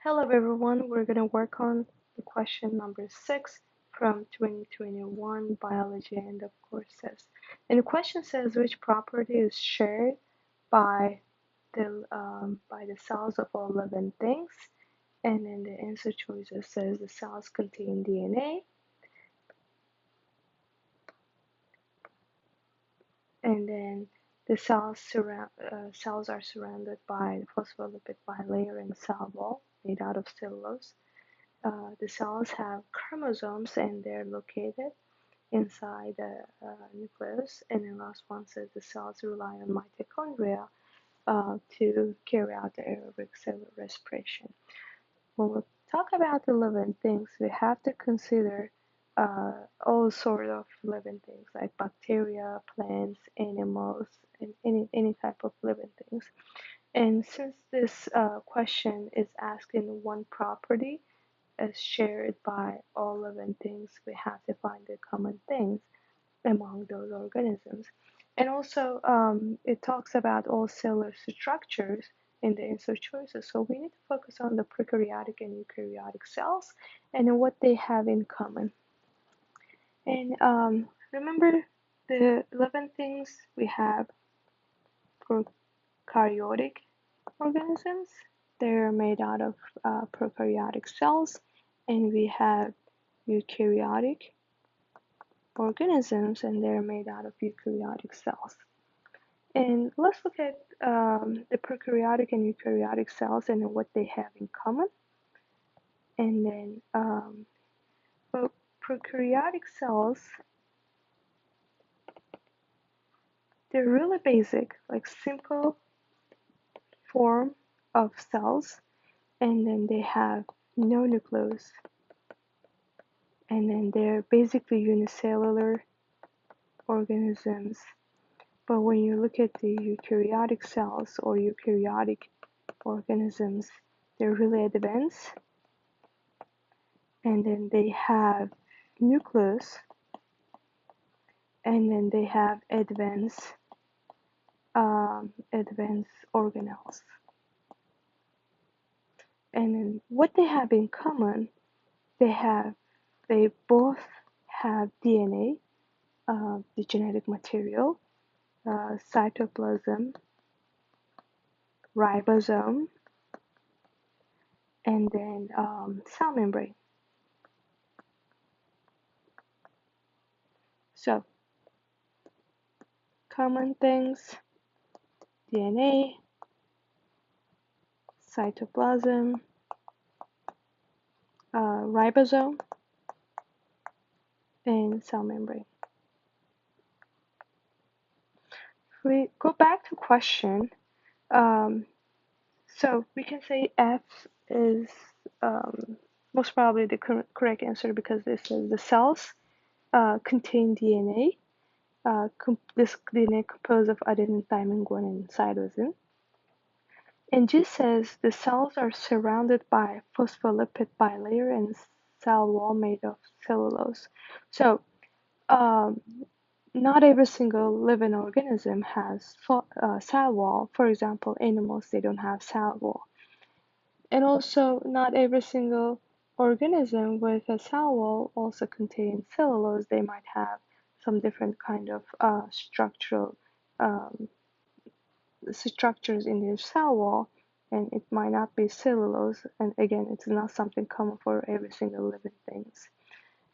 Hello everyone, we're going to work on the question number 6 from 2021 Biology end of courses. And the question says which property is shared by the cells of all living things? And then the answer choices says the cells contain DNA, and then the cells are surrounded by phospholipid bilayer and cell wall made out of cellulose. The cells have chromosomes and they're located inside the nucleus. And the last one says the cells rely on mitochondria to carry out the aerobic cellular respiration. When we talk about the living things, we have to consider all sort of living things like bacteria, plants, animals, and any type of living things. And since this question is asking one property, is shared by all living things, we have to find the common things among those organisms. And also, it talks about all cellular structures in the answer choices. So we need to focus on the prokaryotic and eukaryotic cells and what they have in common. And remember the 11 things we have prokaryotic organisms. They're made out of prokaryotic cells, and we have eukaryotic organisms, and they're made out of eukaryotic cells. And let's look at the prokaryotic and eukaryotic cells and what they have in common. And then prokaryotic cells, they're really basic, like simple form of cells, and then they have no nucleus, and then they're basically unicellular organisms. But when you look at the eukaryotic cells or eukaryotic organisms, they're really advanced, and then they have nucleus, and then they have advanced organelles. And then what they have in common, they both have DNA, the genetic material, cytoplasm, ribosome, and then cell membrane. So common things: DNA, cytoplasm, ribosome, and cell membrane. If we go back to question, so we can say F is most probably the correct answer because this is the cells contain DNA. This DNA composed of adenine, thymine, guanine, and cytosine. And G says the cells are surrounded by phospholipid bilayer and cell wall made of cellulose. So not every single living organism has cell wall. For example, animals, they don't have cell wall. And also, not every single organism with a cell wall also contains cellulose. They might have some different kind of structural structures in their cell wall, and it might not be cellulose. And again, it's not something common for every single living things.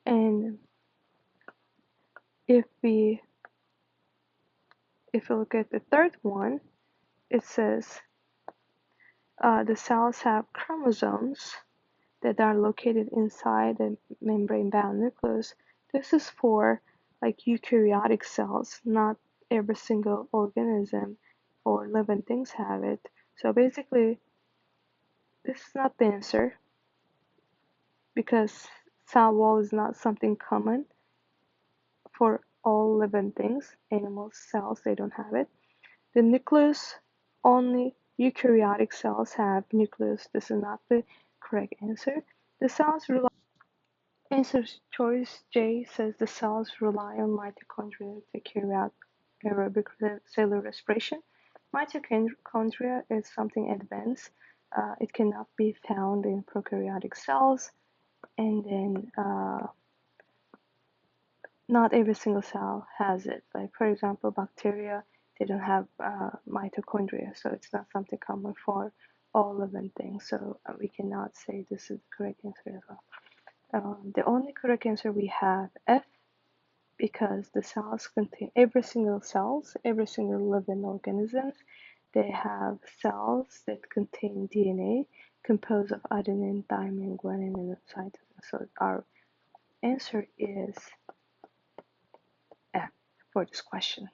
And if we look at the third one, it says the cells have chromosomes that are located inside the membrane-bound nucleus. This is for like eukaryotic cells. Not every single organism or living things have it. So basically, this is not the answer because cell wall is not something common for all living things. Animals, cells, they don't have it. The nucleus, only eukaryotic cells have nucleus. This is not the correct answer. The cells rely Answer choice J says the cells rely on mitochondria to carry out aerobic cellular respiration. Mitochondria is something advanced. it cannot be found in prokaryotic cells, and then not every single cell has it. Like for example, bacteria, they don't have mitochondria, so it's not something common for all living things. So we cannot say this is the correct answer as well. The only correct answer we have F, because the cells contain every single living organisms. They have cells that contain DNA composed of adenine, thymine, guanine, and cytosine. So our answer is F for this question.